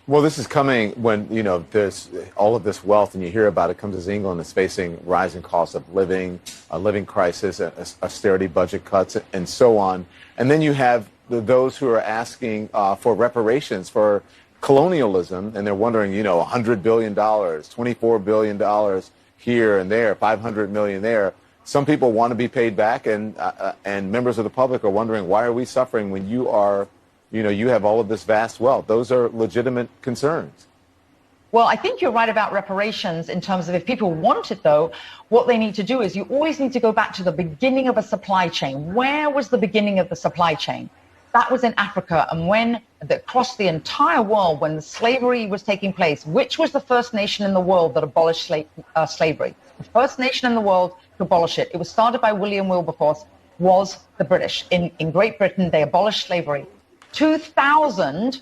Well, this is coming when, there's all of this wealth and you hear about it comes as England is facing rising costs of living, a living crisis, austerity budget cuts, and so on. And then you have those who are asking for reparations for colonialism, and they're wondering, $100 billion, $24 billion here and there, 500 million there. Some people want to be paid back, and members of the public are wondering, why are we suffering when you have all of this vast wealth? Those are legitimate concerns. Well, I think you're right about reparations in terms of if people want it, though, what they need to do is you always need to go back to the beginning of a supply chain. Where was the beginning of the supply chain? That was in Africa. And across the entire world, when the slavery was taking place, which was the first nation in the world that abolished slavery? The first nation in the world to abolish it. It was started by William Wilberforce, was the British. In Great Britain, they abolished slavery. 2,000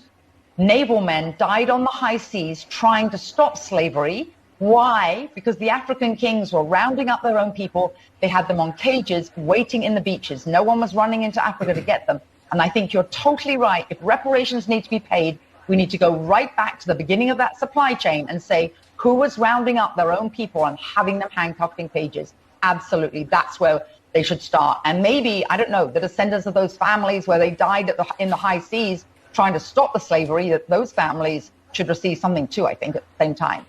naval men died on the high seas trying to stop slavery. Why? Because the African kings were rounding up their own people. They had them on cages waiting in the beaches. No one was running into Africa to get them. And I think you're totally right. If reparations need to be paid, we need to go right back to the beginning of that supply chain and say, who was rounding up their own people and having them handcuffed in cages? Absolutely. That's where they should start. And maybe, I don't know, the descendants of those families where they died in the high seas trying to stop the slavery, that those families should receive something too, I think, at the same time.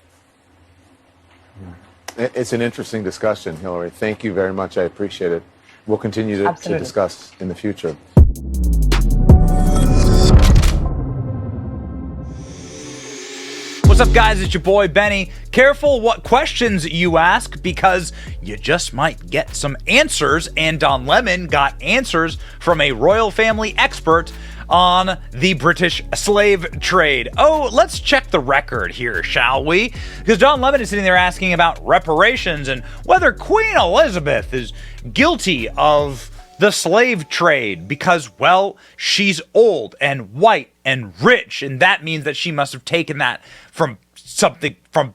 It's an interesting discussion, Hillary. Thank you very much. I appreciate it. We'll continue to discuss in the future. What's up, guys? It's your boy Benny. Careful what questions you ask, because you just might get some answers, and Don Lemon got answers from a royal family expert on the British slave trade. Oh, let's check the record here, shall we? Because Don Lemon is sitting there asking about reparations and whether Queen Elizabeth is guilty of the slave trade because, well, she's old and white and rich, and that means that she must have taken that from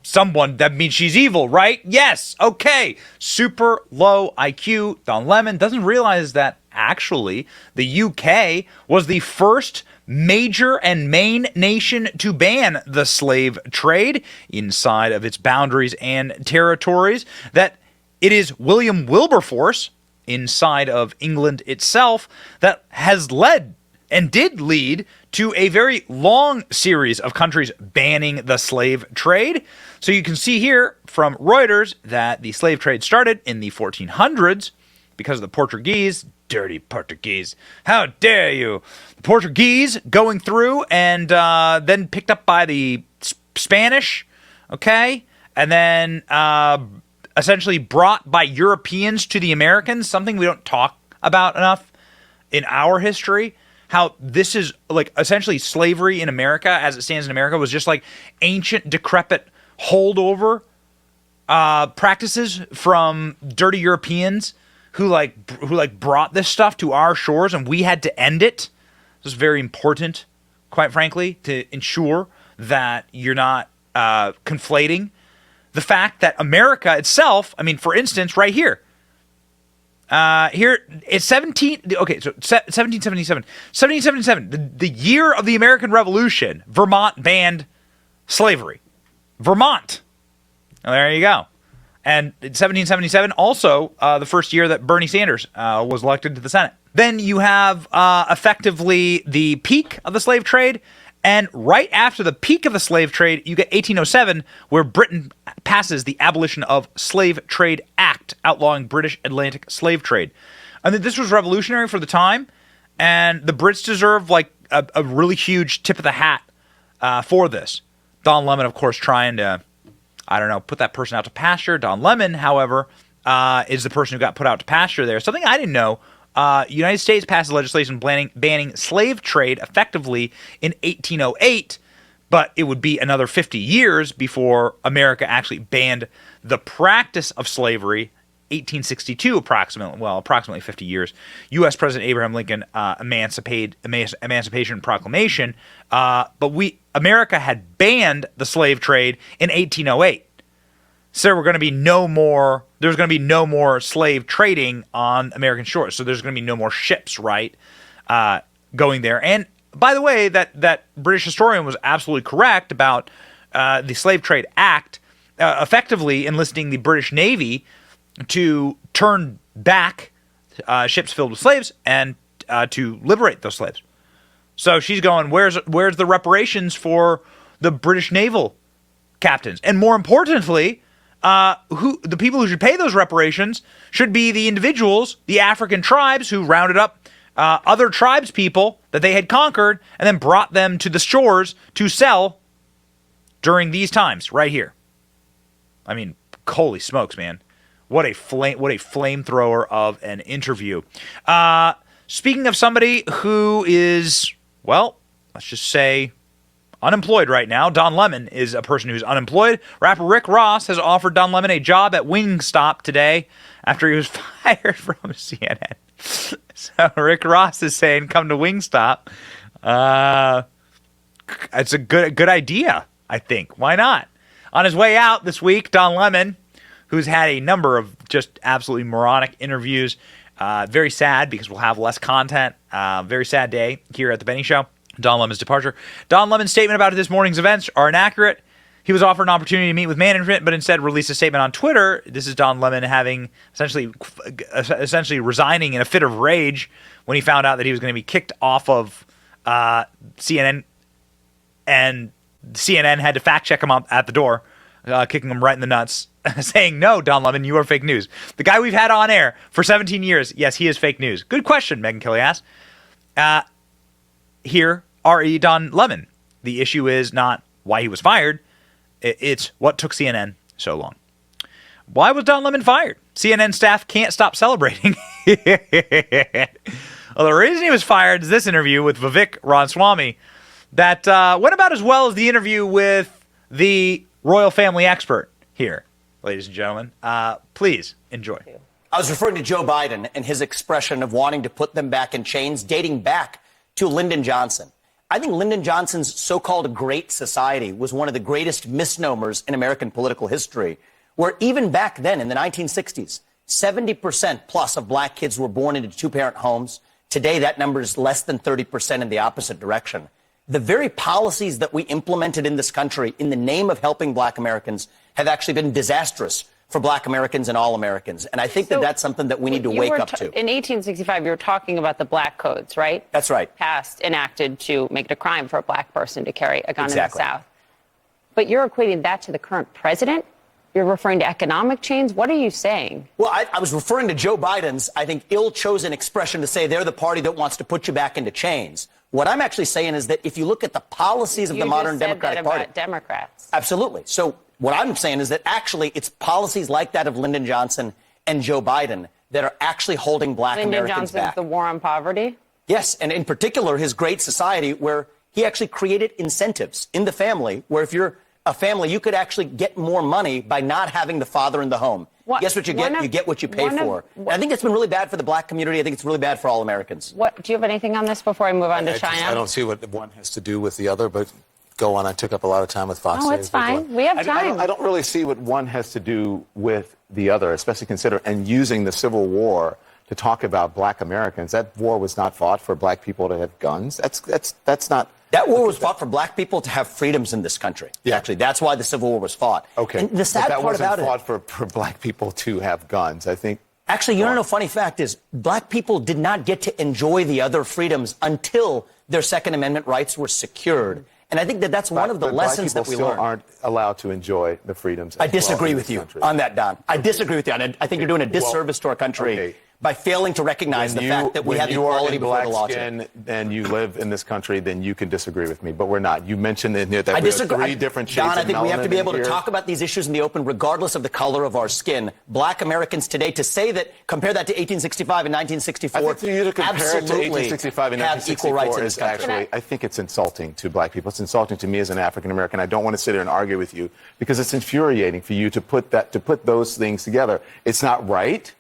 someone. That means she's evil, right? Yes. Okay. Super low IQ. Don Lemon doesn't realize that actually the UK was the first major and main nation to ban the slave trade inside of its boundaries and territories, that it is William Wilberforce inside of England itself that has led and did lead to a very long series of countries banning the slave trade. So you can see here from Reuters that the slave trade started in the 1400s because of the Portuguese. Dirty Portuguese. How dare you? The Portuguese going through and then picked up by the Spanish, okay? And then essentially brought by Europeans to the Americans, something we don't talk about enough in our history. How this is like essentially slavery in America, as it stands in America, was just like ancient, decrepit holdover practices from dirty Europeans who brought this stuff to our shores, and we had to end it. This is very important, quite frankly, to ensure that you're not conflating the fact that America itself, I mean, for instance, right here, here it's 1777, 1777, the year of the American Revolution, Vermont banned slavery. Vermont. Well, there you go. And in 1777, also the first year that Bernie Sanders was elected to the Senate. Then you have effectively the peak of the slave trade. And right after the peak of the slave trade, you get 1807, where Britain passes the Abolition of Slave Trade Act, outlawing British Atlantic slave trade. And this was revolutionary for the time, and the Brits deserve like a really huge tip of the hat for this. Don Lemon, of course, trying to, I don't know, put that person out to pasture. Don Lemon, however, is the person who got put out to pasture there. Something I didn't know. United States passed legislation banning slave trade effectively in 1808, but it would be another 50 years before America actually banned the practice of slavery. 1862, approximately 50 years. U.S. President Abraham Lincoln Emancipation Proclamation, but America had banned the slave trade in 1808. So there's going to be no more slave trading on American shores. So there's going to be no more ships, right, going there. And by the way, that British historian was absolutely correct about the Slave Trade Act effectively enlisting the British Navy to turn back ships filled with slaves and to liberate those slaves. So she's going, where's the reparations for the British naval captains? And more importantly, the people who should pay those reparations should be the individuals, the African tribes who rounded up other tribes people that they had conquered and then brought them to the shores to sell during these times right here. I mean, holy smokes, man. What a flamethrower of an interview. Speaking of somebody who is, well, let's just say unemployed right now, Don Lemon is a person who's unemployed. Rapper Rick Ross has offered Don Lemon a job at Wingstop today after he was fired from CNN. So Rick Ross is saying, come to Wingstop. It's a good idea, I think. Why not? On his way out this week, Don Lemon, who's had a number of just absolutely moronic interviews, very sad because we'll have less content. Very sad day here at the Benny Show. Don Lemon's departure. Don Lemon's statement about this morning's events are inaccurate. He was offered an opportunity to meet with management, but instead released a statement on Twitter. This is Don Lemon having essentially resigning in a fit of rage when he found out that he was going to be kicked off of CNN, and CNN had to fact check him up at the door, kicking him right in the nuts, saying, "No, Don Lemon, you are fake news." The guy we've had on air for 17 years, yes, he is fake news. Good question, Megyn Kelly asked. Here, R.E. Don Lemon. The issue is not why he was fired. It's what took CNN so long. Why was Don Lemon fired? CNN staff can't stop celebrating. Well, the reason he was fired is this interview with Vivek Ramaswamy that went about as well as the interview with the royal family expert here, ladies and gentlemen. Please enjoy. I was referring to Joe Biden and his expression of wanting to put them back in chains dating back to Lyndon Johnson. I think Lyndon Johnson's so-called Great Society was one of the greatest misnomers in American political history, where even back then in the 1960s, 70% plus of black kids were born into two-parent homes. Today, that number is less than 30% in the opposite direction. The very policies that we implemented in this country in the name of helping black Americans have actually been disastrous for black Americans and all Americans. And I think that that's something that we need to wake up to. In 1865, you were talking about the black codes, right? That's right. Passed, enacted to make it a crime for a black person to carry a gun in the South. But you're equating that to the current president? You're referring to economic change? What are you saying? Well, I was referring to Joe Biden's, I think, ill-chosen expression to say they're the party that wants to put you back into chains. What I'm actually saying is that if you look at the policies of the modern Democratic Party. About Democrats. Absolutely. So what I'm saying is that actually it's policies like that of Lyndon Johnson and Joe Biden that are actually holding black Americans back. Lyndon Johnson's the war on poverty? Yes, and in particular his Great Society, where he actually created incentives in the family where if you're a family, you could actually get more money by not having the father in the home. Guess what you get? You get what you pay for. And I think it's been really bad for the black community. I think it's really bad for all Americans. Do you have anything on this before I move on to China? I don't see what one has to do with the other, but go on. I took up a lot of time with Fox. Oh, it's fine. We have time. I don't really see what one has to do with the other, especially consider and using the Civil War to talk about black Americans. That war was not fought for black people to have guns. That's not. That war was fought for black people to have freedoms in this country. Yeah. Actually, that's why the Civil War was fought. Okay. And the sad part about it. That wasn't fought for black people to have guns, I think. Actually, you know, funny fact is black people did not get to enjoy the other freedoms until their Second Amendment rights were secured. And I think that that's one of the lessons that we learned. Black people still aren't allowed to enjoy the freedoms. I disagree with you on that, Don. I disagree with you. I think you're doing a disservice to our country by failing to recognize the fact that we have equality before the law. When you are in black skin and you live in this country, then you can disagree with me. But we're not. You mentioned in here that we have three different shades of melanin. Don, I think we have to be able to talk about these issues in the open, regardless of the color of our skin. Black Americans today, to say that, compare that to 1865 and 1964, I think for you to compare it to 1865 and 1964 equal rights in this is actually, I think it's insulting to black people. It's insulting to me as an African American. I don't want to sit there and argue with you because it's infuriating for you to put those things together. It's not right.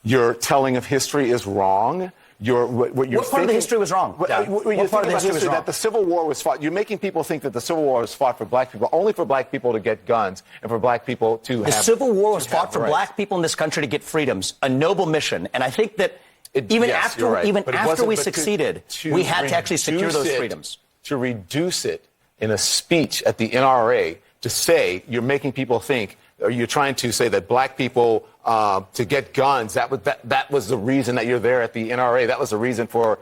Your telling of history is wrong. What part of the history was wrong? What part of the history was wrong? That the Civil War was fought. You're making people think that the Civil War was fought for black people, only for black people to get guns and for black people to have. The Civil War was fought for black people in this country to get freedoms, a noble mission. And I think that Even yes, after, you're right. even But it after wasn't- we but succeed, to we had to actually secure those reduce it- freedoms. To reduce it in a speech at the NRA to say you're making people think, or you're trying to say that black people to get guns, that was the reason that you're there at the NRA. That was the reason for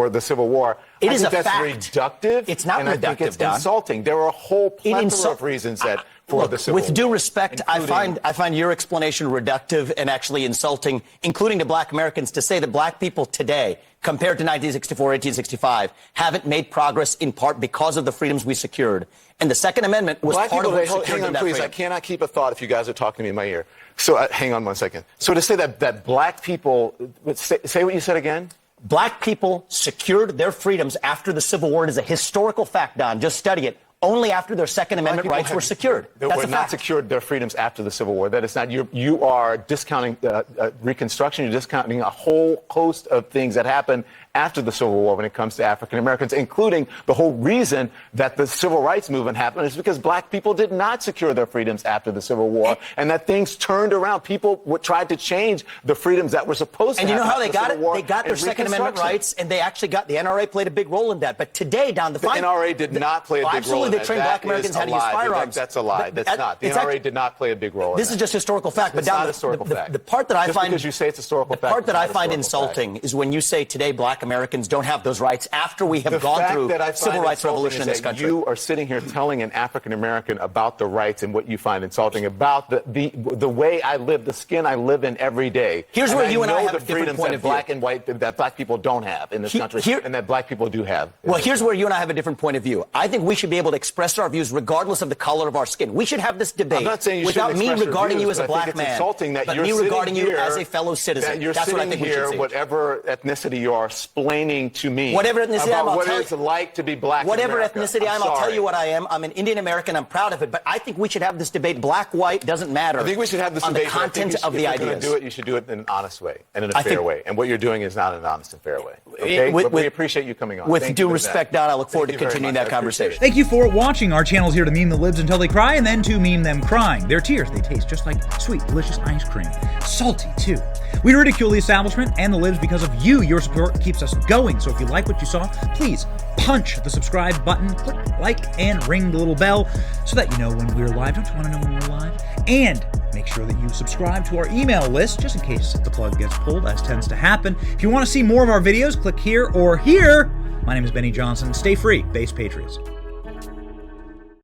the Civil War. It is a that's fact. reductive. It's not and reductive, I think it's Don. insulting. There are a whole plethora of reasons that for the Civil War. With due respect, I find your explanation reductive and actually insulting, including to black Americans, to say that black people today, compared to 1964, 1865, haven't made progress in part because of the freedoms we secured. And the Second Amendment was part of what secured hang on, that please. freedom. I cannot keep a thought if you guys are talking to me in my ear. So hang on one second. So to say that black people, say what you said again. Black people secured their freedoms after the Civil War. It is a historical fact, Don. Just study it. Only after their Second Amendment rights were secured. They That's were a not fact. secured their freedoms after the Civil War. That is not, you are discounting Reconstruction. You're discounting a whole host of things that happened after the Civil War when it comes to African Americans, including the whole reason that the Civil Rights Movement happened is because black people did not secure their freedoms after the Civil War, and that things turned around. People tried to change the freedoms that were supposed to And you know happen how they after the got Civil it? War They got their and Second Amendment Reconstruction. rights, and they actually got the NRA played a big role in that. But today, Don, the NRA did not play a big role absolutely, in they that. trained That black Americans is how a to use lie. firearms. That's a lie. That's not. The NRA did not play a big role in This that. is just historical fact. But It's Don, not historical fact. The part that I Just find because you say it's historical fact. The part that I it's not find historical insulting fact. is when you say today black Americans don't have those rights after we have gone through civil rights revolution in this country. You are sitting here telling an African American about the rights and what you find insulting about the way I live, the skin I live in every day. Here's where you and I know have a the different freedoms point that of view. black and white that black people don't have in this country, and that black people do have. Well, here's where you and I have a different point of view. I think we should be able to express our views regardless of the color of our skin. We should have this debate I'm not saying you without shouldn't me express your regarding views, you as a but I think black it's man, insulting that but you're me sitting regarding you here, as a fellow citizen. that you're That's what I sitting think we here, should see. whatever ethnicity you are, explaining to me Whatever ethnicity about I'm, what it's like to be black. Whatever in America. ethnicity I am, I'll tell you what I am. I'm an Indian American. I'm proud of it. But I think we should have this debate. Black, white, doesn't matter. I think we should have this on debate. the content of the If you're ideas. going to do it, you should do it in an honest way and in a fair way. And what you're doing is not an honest and fair way. Okay? But we appreciate you coming on. With due respect, Don, I look forward to continuing that conversation. Thank you for watching. Our channel is here to meme the libs until they cry and then to meme them crying. Their tears, they taste just like sweet, delicious ice cream. Salty, too. We ridicule the establishment and the libs because of you. Your support keeps us going. So if you like what you saw, please punch the subscribe button, click like, and ring the little bell so that you know when we're live. Don't you want to know when we're live? And make sure that you subscribe to our email list just in case the plug gets pulled, as tends to happen. If you want to see more of our videos, click here or here. My name is Benny Johnson. Stay free, Base Patriots.